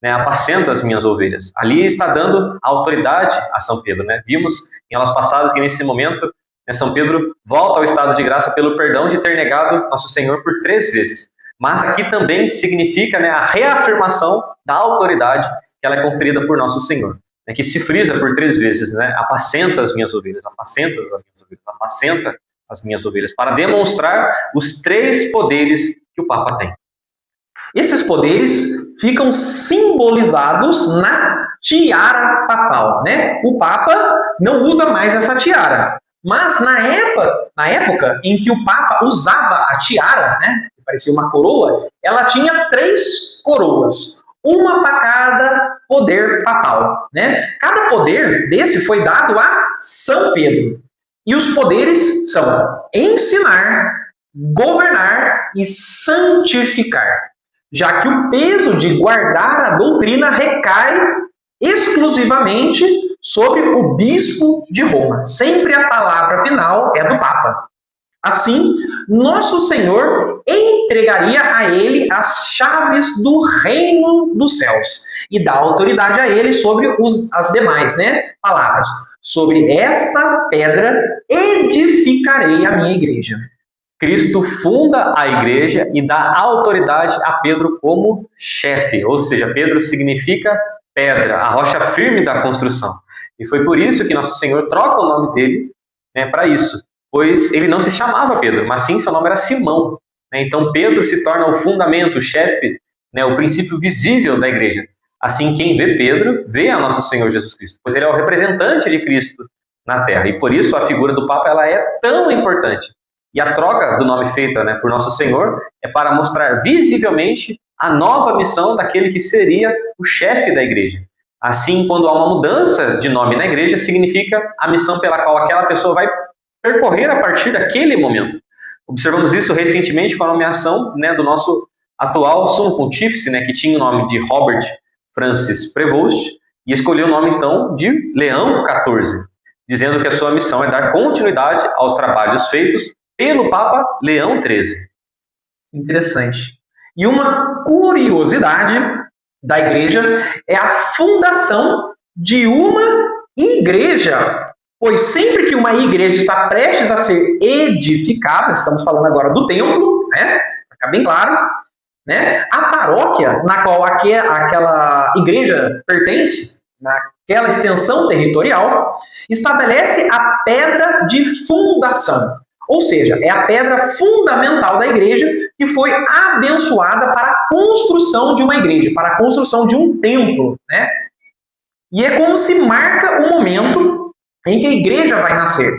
Né, apacenta as minhas ovelhas. Ali está dando autoridade a São Pedro. Né? Vimos em aulas passadas que nesse momento, né, São Pedro volta ao estado de graça pelo perdão de ter negado Nosso Senhor por 3 vezes. Mas aqui também significa, né, a reafirmação da autoridade que ela é conferida por Nosso Senhor. Né, que se frisa por 3 vezes, né? Apacenta as minhas ovelhas, apacenta as minhas ovelhas, apacenta as minhas ovelhas, para demonstrar os 3 poderes que o Papa tem. Esses poderes ficam simbolizados na tiara papal, né? O Papa não usa mais essa tiara, mas na época em que o Papa usava a tiara, né, que parecia uma coroa, ela tinha 3 coroas, uma para cada poder papal, né? Cada poder desse foi dado a São Pedro. E os poderes são ensinar, governar e santificar, já que o peso de guardar a doutrina recai exclusivamente sobre o bispo de Roma. Sempre a palavra final é do Papa. Assim, Nosso Senhor entregaria a ele as chaves do reino dos céus e dá autoridade a ele sobre as demais, né, palavras. Sobre esta pedra edificarei a minha igreja. Cristo funda a igreja e dá autoridade a Pedro como chefe, ou seja, Pedro significa pedra, a rocha firme da construção. E foi por isso que Nosso Senhor troca o nome dele, né, para isso, pois ele não se chamava Pedro, mas sim seu nome era Simão. Né? Então Pedro se torna o fundamento, o chefe, né, o princípio visível da igreja. Assim, quem vê Pedro, vê a Nosso Senhor Jesus Cristo, pois ele é o representante de Cristo na Terra. E por isso a figura do Papa ela é tão importante. E a troca do nome feita, né, por Nosso Senhor é para mostrar visivelmente a nova missão daquele que seria o chefe da igreja. Assim, quando há uma mudança de nome na igreja, significa a missão pela qual aquela pessoa vai percorrer a partir daquele momento. Observamos isso recentemente com a nomeação, né, do nosso atual sumo pontífice, né, que tinha o nome de Robert Francis Prevost, e escolheu o nome, então, de Leão XIV, dizendo que a sua missão é dar continuidade aos trabalhos feitos pelo Papa Leão XIII. Interessante. E uma curiosidade da igreja é a fundação de uma igreja, pois sempre que uma igreja está prestes a ser edificada, estamos falando agora do templo, né, para ficar bem claro, né, a paróquia na qual aquela igreja pertence, naquela extensão territorial, estabelece a pedra de fundação. Ou seja, é a pedra fundamental da igreja que foi abençoada para a construção de uma igreja, para a construção de um templo, né? E é como se marca o momento em que a igreja vai nascer.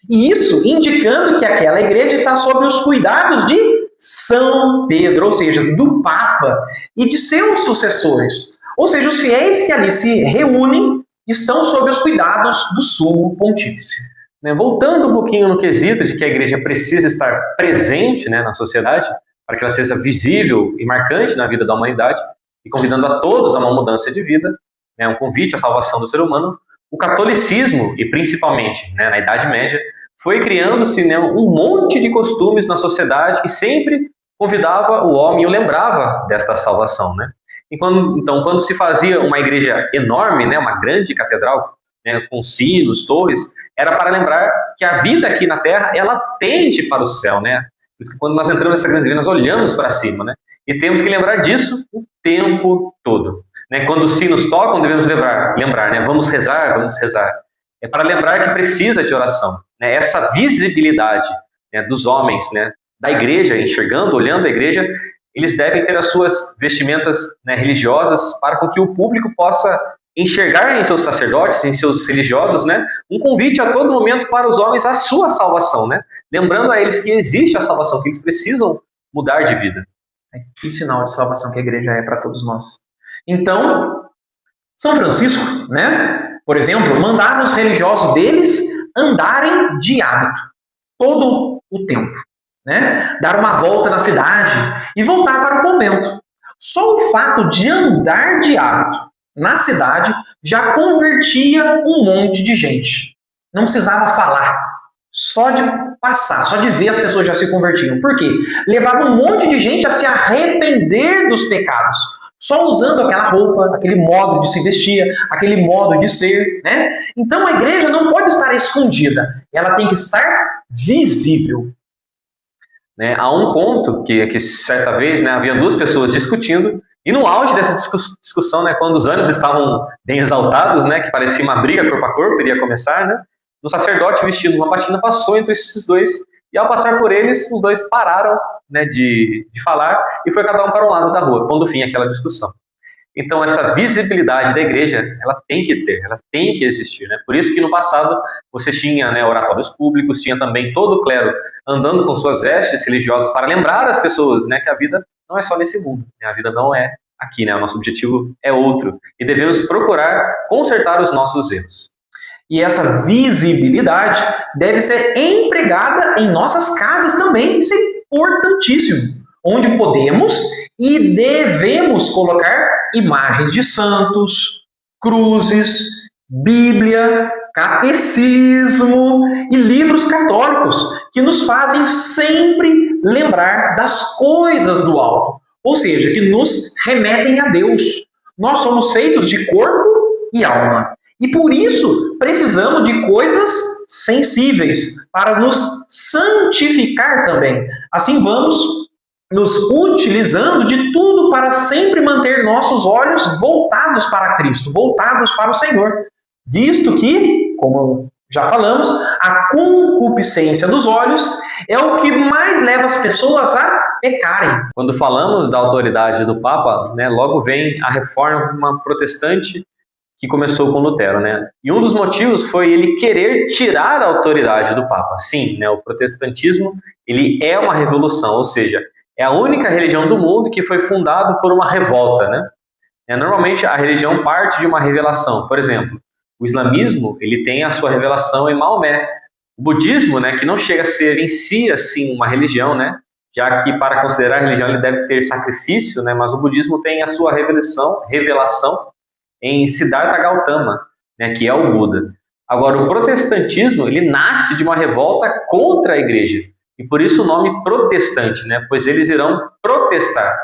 E isso indicando que aquela igreja está sob os cuidados de São Pedro, ou seja, do Papa e de seus sucessores. Ou seja, os fiéis que ali se reúnem estão sob os cuidados do sumo pontífice. Voltando um pouquinho no quesito de que a igreja precisa estar presente, né, na sociedade, para que ela seja visível e marcante na vida da humanidade, e convidando a todos a uma mudança de vida, né, um convite à salvação do ser humano, o catolicismo, e principalmente, né, na Idade Média, foi criando-se, né, um monte de costumes na sociedade que sempre convidava o homem e o lembrava desta salvação, né? Então, quando se fazia uma igreja enorme, né, uma grande catedral, né, com sinos, torres, era para lembrar que a vida aqui na Terra, ela tende para o céu, né? Por isso que quando nós entramos nessa grande igreja, nós olhamos para cima, né? E temos que lembrar disso o tempo todo, né? Quando os sinos tocam, devemos lembrar, né? Vamos rezar, vamos rezar. É para lembrar que precisa de oração, né? Essa visibilidade, né, dos homens, né, da igreja, enxergando, olhando a igreja, eles devem ter as suas vestimentas, né, religiosas, para com que o público possa enxergar em seus sacerdotes, em seus religiosos, né, um convite a todo momento para os homens à sua salvação, né, lembrando a eles que existe a salvação, que eles precisam mudar de vida. Que sinal de salvação que a igreja é para todos nós. Então, São Francisco, né, por exemplo, mandava os religiosos deles andarem de hábito todo o tempo, né, dar uma volta na cidade e voltar para o convento. Só o fato de andar de hábito na cidade já convertia um monte de gente. Não precisava falar, só de passar, só de ver as pessoas já se convertiam. Por quê? Levava um monte de gente a se arrepender dos pecados, só usando aquela roupa, aquele modo de se vestir, aquele modo de ser, né? Então a igreja não pode estar escondida, ela tem que estar visível. Né, há um conto que certa vez, né, havia duas pessoas discutindo, e no auge dessa discussão, né, quando os ânimos estavam bem exaltados, né, que parecia uma briga corpo a corpo, iria começar, né, um sacerdote vestido uma batina passou entre esses dois, e ao passar por eles, os dois pararam, né, de falar, e foi cada um para um lado da rua, pondo fim àquela discussão. Então, essa visibilidade da igreja, ela tem que ter, ela tem que existir, né? Por isso que no passado você tinha, né, oratórios públicos, tinha também todo o clero andando com suas vestes religiosas para lembrar as pessoas, né, que a vida não é só nesse mundo, né? A vida não é aqui, né? O nosso objetivo é outro e devemos procurar consertar os nossos erros. E essa visibilidade deve ser empregada em nossas casas também, isso é importantíssimo, onde podemos e devemos colocar imagens de santos, cruzes, Bíblia, catecismo e livros católicos que nos fazem sempre lembrar das coisas do alto, ou seja, que nos remetem a Deus. Nós somos feitos de corpo e alma e por isso precisamos de coisas sensíveis para nos santificar também. Assim vamos nos utilizando de tudo para sempre manter nossos olhos voltados para Cristo, voltados para o Senhor, visto que, como já falamos, a concupiscência dos olhos é o que mais leva as pessoas a pecarem. Quando falamos da autoridade do Papa, né, logo vem a reforma protestante que começou com Lutero, né? E um dos motivos foi ele querer tirar a autoridade do Papa. Sim, né, o protestantismo ele é uma revolução, ou seja, é a única religião do mundo que foi fundada por uma revolta, né? Normalmente a religião parte de uma revelação. Por exemplo, o islamismo ele tem a sua revelação em Maomé. O budismo, né, que não chega a ser em si assim uma religião, né? Já que para considerar a religião ele deve ter sacrifício, né? Mas o budismo tem a sua revelação em Siddhartha Gautama, né, que é o Buda. Agora o protestantismo ele nasce de uma revolta contra a igreja. E por isso o nome protestante, né? Pois eles irão protestar.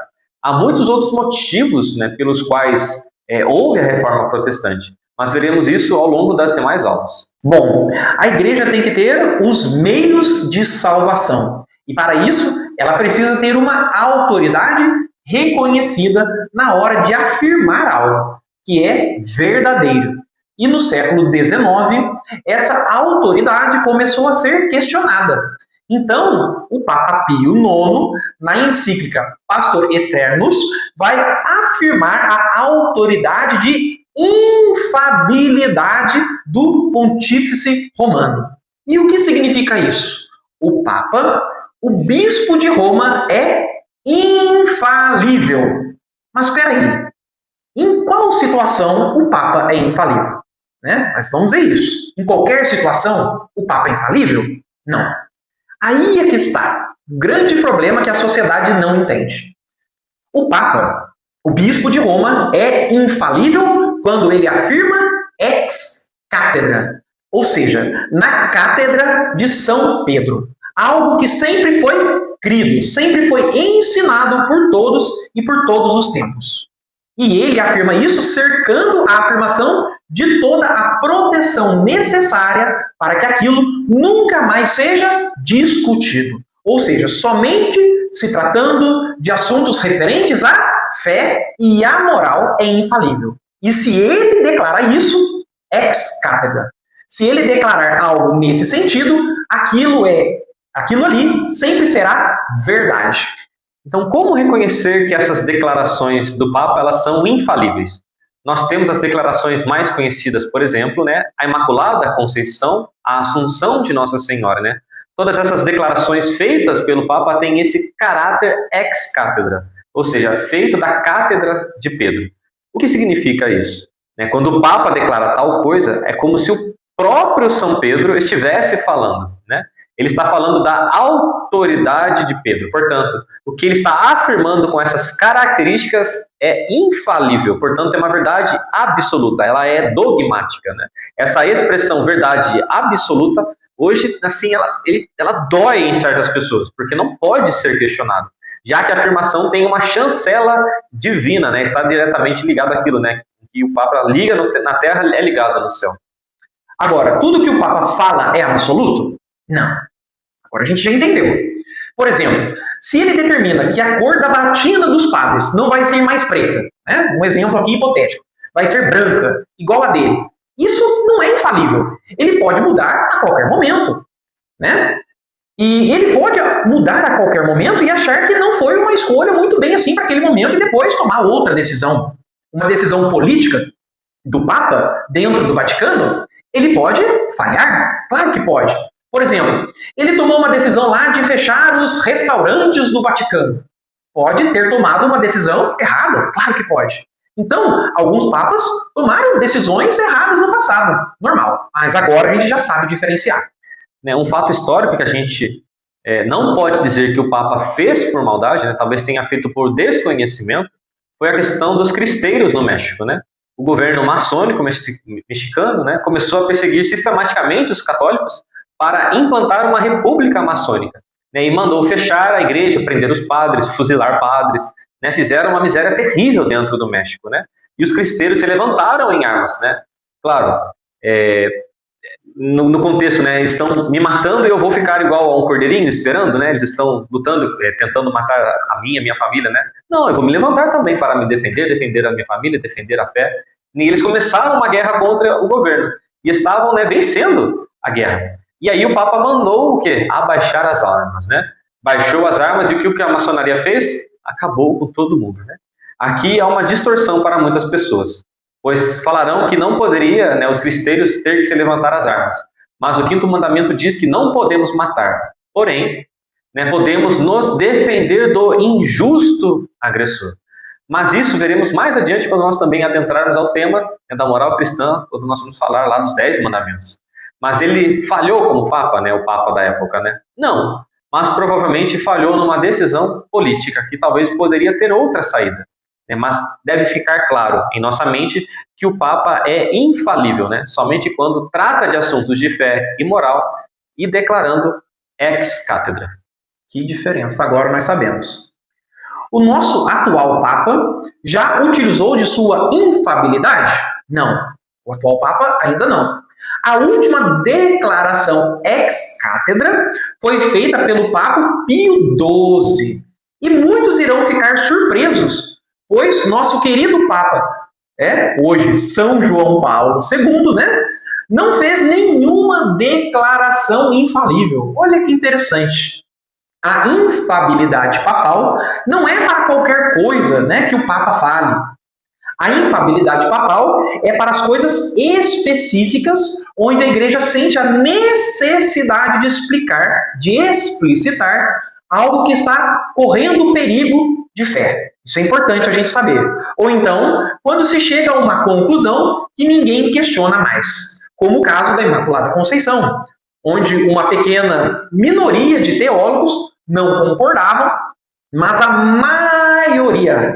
Há muitos outros motivos, né, pelos quais houve a reforma protestante, mas veremos isso ao longo das demais aulas. Bom, a igreja tem que ter os meios de salvação. E para isso, ela precisa ter uma autoridade reconhecida na hora de afirmar algo, que é verdadeiro. E no século XIX, essa autoridade começou a ser questionada. Então, o Papa Pio IX, na encíclica Pastor Eternus, vai afirmar a autoridade de infabilidade do pontífice romano. E o que significa isso? O Papa, o bispo de Roma, é infalível. Mas espera aí, em qual situação o Papa é infalível? Né? Mas vamos ver isso. Em qualquer situação, o Papa é infalível? Não. Aí é que está o grande problema que a sociedade não entende. O Papa, o bispo de Roma, é infalível quando ele afirma ex cátedra, ou seja, na cátedra de São Pedro. Algo que sempre foi crido, sempre foi ensinado por todos e por todos os tempos. E ele afirma isso cercando a afirmação de toda a proteção necessária para que aquilo nunca mais seja discutido. Ou seja, somente se tratando de assuntos referentes à fé e à moral é infalível. E se ele declarar isso, ex cátedra. Se ele declarar algo nesse sentido, aquilo ali sempre será verdade. Então, como reconhecer que essas declarações do Papa elas são infalíveis? Nós temos as declarações mais conhecidas, por exemplo, né, a Imaculada Conceição, a Assunção de Nossa Senhora. Né? Todas essas declarações feitas pelo Papa têm esse caráter ex cátedra, ou seja, feito da cátedra de Pedro. O que significa isso? Quando o Papa declara tal coisa, é como se o próprio São Pedro estivesse falando, né? Ele está falando da autoridade de Pedro. Portanto, o que ele está afirmando com essas características é infalível. Portanto, é uma verdade absoluta. Ela é dogmática, né? Essa expressão verdade absoluta, hoje, assim, ela dói em certas pessoas, porque não pode ser questionado, já que a afirmação tem uma chancela divina, né? Está diretamente ligado àquilo, né? Que o Papa liga na Terra é ligado no céu. Agora, tudo que o Papa fala é absoluto? Não. Agora a gente já entendeu. Por exemplo, se ele determina que a cor da batina dos padres não vai ser mais preta, né? Um exemplo aqui hipotético, vai ser branca, igual a dele, isso não é infalível. Ele pode mudar a qualquer momento, né? E ele pode mudar a qualquer momento e achar que não foi uma escolha muito bem assim para aquele momento e depois tomar outra decisão. Uma decisão política do Papa dentro do Vaticano, ele pode falhar? Claro que pode. Por exemplo, ele tomou uma decisão lá de fechar os restaurantes do Vaticano. Pode ter tomado uma decisão errada? Claro que pode. Então, alguns papas tomaram decisões erradas no passado. Normal. Mas agora a gente já sabe diferenciar. Um fato histórico que a gente não pode dizer que o Papa fez por maldade, né, talvez tenha feito por desconhecimento, foi a questão dos cristeiros no México. Né? O governo maçônico mexicano, né, começou a perseguir sistematicamente os católicos para implantar uma república maçônica, né, e mandou fechar a igreja, prender os padres, fuzilar padres, né, fizeram uma miséria terrível dentro do México. Né? E os cristeiros se levantaram em armas. Né? Claro, no contexto, né, estão me matando e eu vou ficar igual a um cordeirinho esperando, né? Eles estão lutando, tentando matar a minha família, né? Não, eu vou me levantar também para me defender a minha família, defender a fé. E eles começaram uma guerra contra o governo e estavam, né, vencendo a guerra. E aí o Papa mandou o quê? Abaixar as armas, né? Baixou as armas e o que a maçonaria fez? Acabou com todo mundo, né? Aqui há uma distorção para muitas pessoas, pois falarão que não poderia, né, os cristeiros ter que se levantar as armas. Mas o quinto mandamento diz que não podemos matar. Porém, né, podemos nos defender do injusto agressor. Mas isso veremos mais adiante quando nós também adentrarmos ao tema, né, da moral cristã, quando nós vamos falar lá dos 10 mandamentos. Mas ele falhou como Papa, né, o Papa da época? Né? Não, mas provavelmente falhou numa decisão política que talvez poderia ter outra saída. Mas deve ficar claro em nossa mente que o Papa é infalível, né? Somente quando trata de assuntos de fé e moral e declarando ex cátedra. Que diferença, agora nós sabemos. O nosso atual Papa já utilizou de sua infalibilidade? Não. O atual Papa ainda não. A última declaração ex cátedra foi feita pelo Papa Pio XII. E muitos irão ficar surpresos, pois nosso querido Papa, hoje São João Paulo II, né, não fez nenhuma declaração infalível. Olha que interessante. A infabilidade papal não é para qualquer coisa, né, que o Papa fale. A infabilidade papal é para as coisas específicas onde a igreja sente a necessidade de explicitar algo que está correndo perigo de fé. Isso é importante a gente saber. Ou então, quando se chega a uma conclusão que ninguém questiona mais, como o caso da Imaculada Conceição, onde uma pequena minoria de teólogos não concordavam, mas a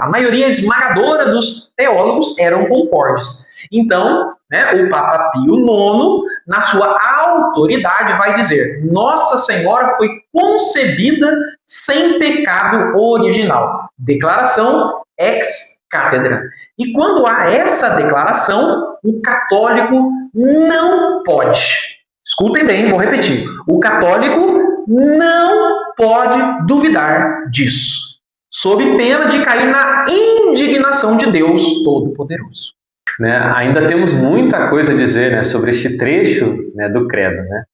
maioria esmagadora dos teólogos eram concordes. Então, né, o Papa Pio IX na sua autoridade, vai dizer: Nossa Senhora foi concebida sem pecado original. Declaração ex cátedra. E quando há essa declaração, o católico não pode. Escutem bem, vou repetir. O católico não pode duvidar disso, sob pena de cair na indignação de Deus Todo-Poderoso. Né? Ainda temos muita coisa a dizer, né, sobre este trecho, né, do credo, né?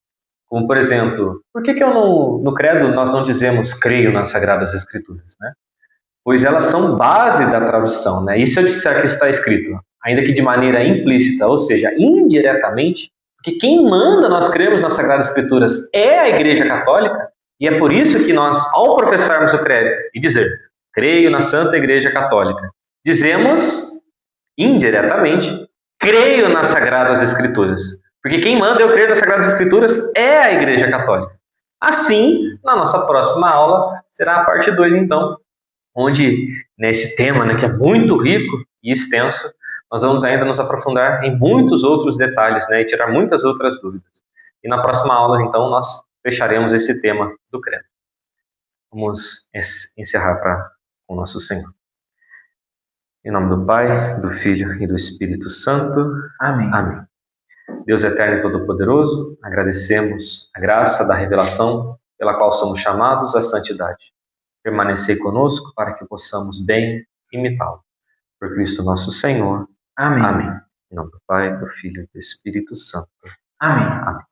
Como, por exemplo, por que no credo nós não dizemos creio nas Sagradas Escrituras, né? Pois elas são base da tradição, né? E se eu disser que está escrito, ainda que de maneira implícita, ou seja, indiretamente, porque quem manda nós cremos nas Sagradas Escrituras é a Igreja Católica, e é por isso que nós, ao professarmos o credo e dizer creio na Santa Igreja Católica, dizemos indiretamente creio nas Sagradas Escrituras, porque quem manda eu crer nas Sagradas Escrituras é a Igreja Católica. Assim, na nossa próxima aula será a parte 2, então, onde nesse tema, né, que é muito rico e extenso, nós vamos ainda nos aprofundar em muitos outros detalhes, né, e tirar muitas outras dúvidas. E na próxima aula, então, nós fecharemos esse tema do credo. Vamos encerrar com o nosso Senhor. Em nome do Pai, do Filho e do Espírito Santo. Amém. Amém. Deus eterno e todo-poderoso, agradecemos a graça da revelação pela qual somos chamados à santidade. Permanecei conosco para que possamos bem imitá-lo. Por Cristo nosso Senhor. Amém. Amém. Em nome do Pai, do Filho e do Espírito Santo. Amém. Amém.